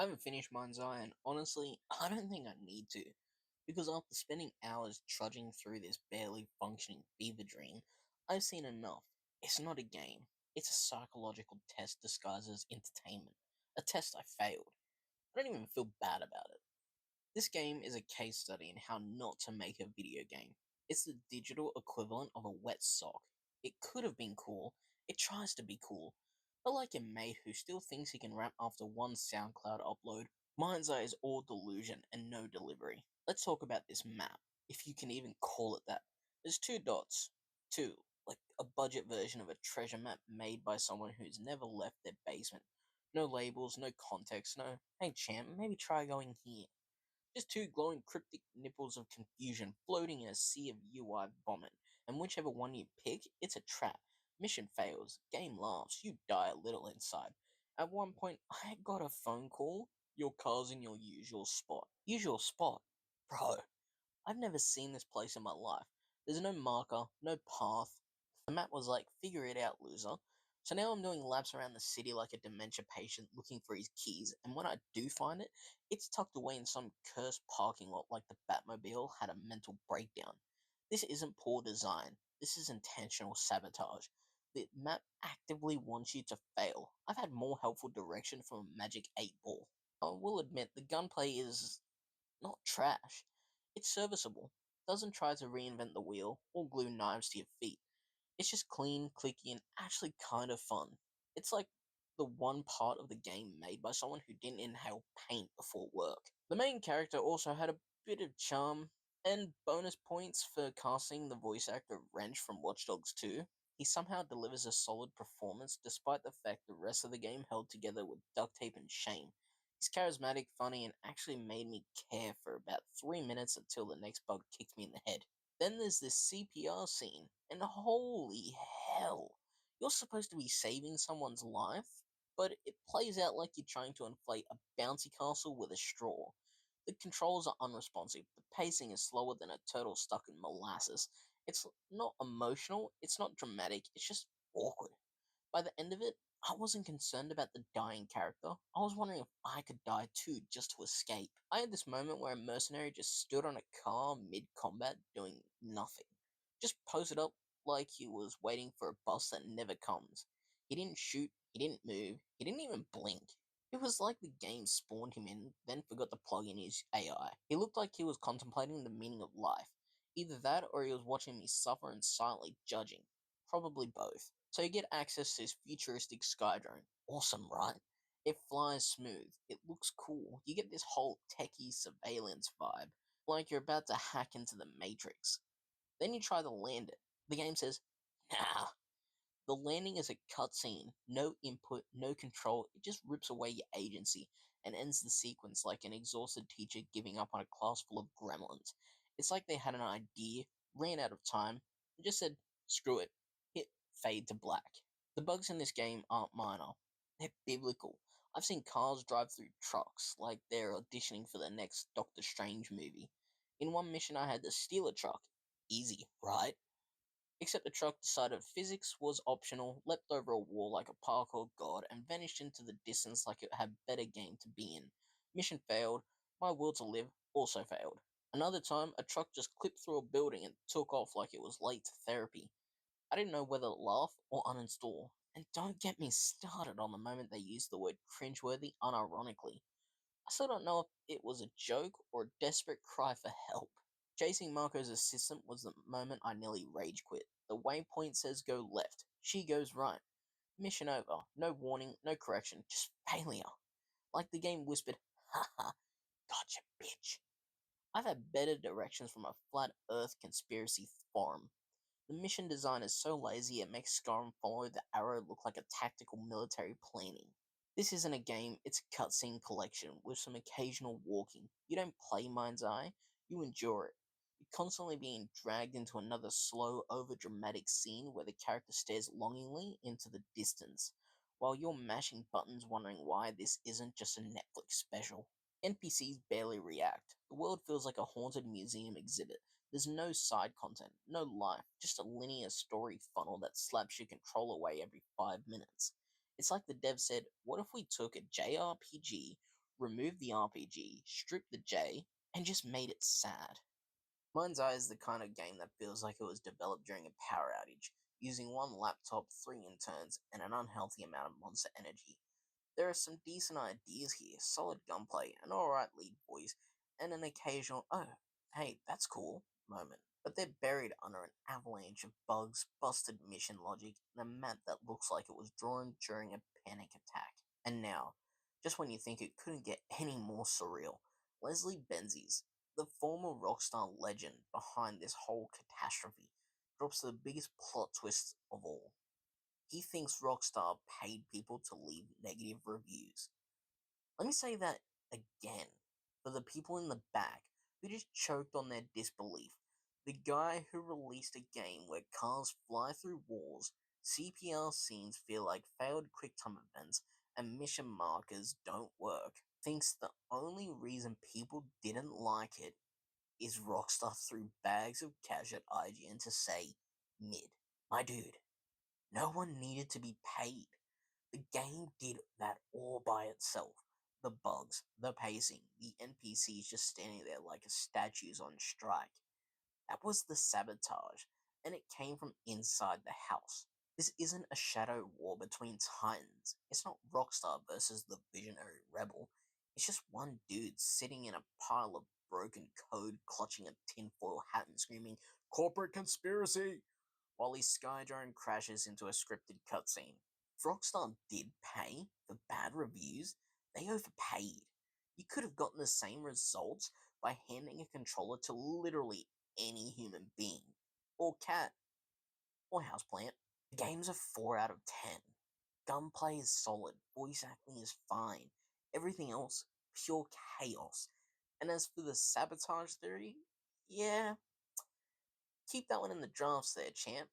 I haven't finished Mindseye, and honestly, I don't think I need to. Because after spending hours trudging through this barely functioning fever dream, I've seen enough. It's not a game, it's a psychological test disguised as entertainment. A test I failed. I don't even feel bad about it. This game is a case study in how not to make a video game. It's the digital equivalent of a wet sock. It could have been cool, it tries to be cool, but like a mate who still thinks he can rap after one SoundCloud upload, Mindseye is all delusion and no delivery. Let's talk about this map, if you can even call it that. There's two dots. Two, like a budget version of a treasure map made by someone who's never left their basement. No labels, no context, no, hey champ, maybe try going here. Just two glowing cryptic nipples of confusion floating in a sea of UI vomit, and whichever one you pick, it's a trap. Mission fails, game laughs, you die a little inside. At one point, I got a phone call. Your car's in your usual spot. Usual spot? Bro, I've never seen this place in my life. There's no marker, no path. The map was like, figure it out, loser. So now I'm doing laps around the city like a dementia patient looking for his keys, and when I do find it, it's tucked away in some cursed parking lot like the Batmobile had a mental breakdown. This isn't poor design, this is intentional sabotage. The map actively wants you to fail. I've had more helpful direction from a magic 8 ball. I will admit, the gunplay is not trash. It's serviceable. Doesn't try to reinvent the wheel or glue knives to your feet. It's just clean, clicky, and actually kind of fun. It's like the one part of the game made by someone who didn't inhale paint before work. The main character also had a bit of charm, and bonus points for casting the voice actor Wrench from Watch Dogs 2. He somehow delivers a solid performance despite the fact the rest of the game held together with duct tape and shame. He's charismatic, funny, and actually made me care for about 3 minutes until the next bug kicked me in the head. Then there's this CPR scene, and holy hell, you're supposed to be saving someone's life, but it plays out like you're trying to inflate a bouncy castle with a straw. The controls are unresponsive, the pacing is slower than a turtle stuck in molasses. It's not emotional, it's not dramatic, it's just awkward. By the end of it, I wasn't concerned about the dying character. I was wondering if I could die too just to escape. I had this moment where a mercenary just stood on a car mid combat doing nothing. Just posted up like he was waiting for a bus that never comes. He didn't shoot, he didn't move, he didn't even blink. It was like the game spawned him in, then forgot to plug in his AI. He looked like he was contemplating the meaning of life. Either that or he was watching me suffer and silently judging. Probably both. So you get access to this futuristic sky drone. Awesome, right? It flies smooth. It looks cool. You get this whole techie surveillance vibe, like you're about to hack into the Matrix. Then you try to land it. The game says, nah. The landing is a cutscene. No input, no control. It just rips away your agency and ends the sequence like an exhausted teacher giving up on a class full of gremlins. It's like they had an idea, ran out of time, and just said, screw it. Hit fade to black. The bugs in this game aren't minor. They're biblical. I've seen cars drive through trucks like they're auditioning for the next Doctor Strange movie. In one mission, I had to steal a truck. Easy, right? Except the truck decided physics was optional, leapt over a wall like a parkour god, and vanished into the distance like it had better game to be in. Mission failed. My will to live also failed. Another time, a truck just clipped through a building and took off like it was late to therapy. I didn't know whether to laugh or uninstall. And don't get me started on the moment they used the word cringeworthy unironically. I still don't know if it was a joke or a desperate cry for help. Chasing Marco's assistant was the moment I nearly rage quit. The waypoint says go left. She goes right. Mission over. No warning, no correction, just failure. Like the game whispered, haha, gotcha, bitch. I've had better directions from a flat earth conspiracy forum. The mission design is so lazy it makes Skyrim follow the arrow look like a tactical military planning. This isn't a game, it's a cutscene collection with some occasional walking. You don't play Mind's Eye, you endure it. You're constantly being dragged into another slow, overdramatic scene where the character stares longingly into the distance, while you're mashing buttons wondering why this isn't just a Netflix special. NPCs barely react. The world feels like a haunted museum exhibit. There's no side content, no life, just a linear story funnel that slaps your control away every 5 minutes. It's like the dev said, what if we took a JRPG, removed the RPG, stripped the J, and just made it sad. Mindseye is the kind of game that feels like it was developed during a power outage, using one laptop, three interns, and an unhealthy amount of monster energy. There are some decent ideas here, solid gunplay, an alright lead voice, and an occasional, oh, hey, that's cool moment. But they're buried under an avalanche of bugs, busted mission logic, and a map that looks like it was drawn during a panic attack. And now, just when you think it couldn't get any more surreal, Leslie Benzies, the former Rockstar legend behind this whole catastrophe, drops the biggest plot twist of all. He thinks Rockstar paid people to leave negative reviews. Let me say that again for the people in the back who just choked on their disbelief. The guy who released a game where cars fly through walls, CPR scenes feel like failed QuickTime events, and mission markers don't work, thinks the only reason people didn't like it is Rockstar threw bags of cash at IGN to say mid. My dude, no one needed to be paid. The game did that all by itself. The bugs, the pacing, the NPCs just standing there like statues on strike. That was the sabotage, and it came from inside the house. This isn't a shadow war between titans. It's not Rockstar versus the visionary rebel. It's just one dude sitting in a pile of broken code, clutching a tinfoil hat and screaming, "Corporate conspiracy!" while his skydrone crashes into a scripted cutscene. If Rockstar did pay for bad reviews, they overpaid. You could have gotten the same results by handing a controller to literally any human being, or cat, or houseplant. The game's a 4 out of 10. Gunplay is solid, voice acting is fine, everything else, pure chaos. And as for the sabotage theory, yeah, keep that one in the drafts there, champ.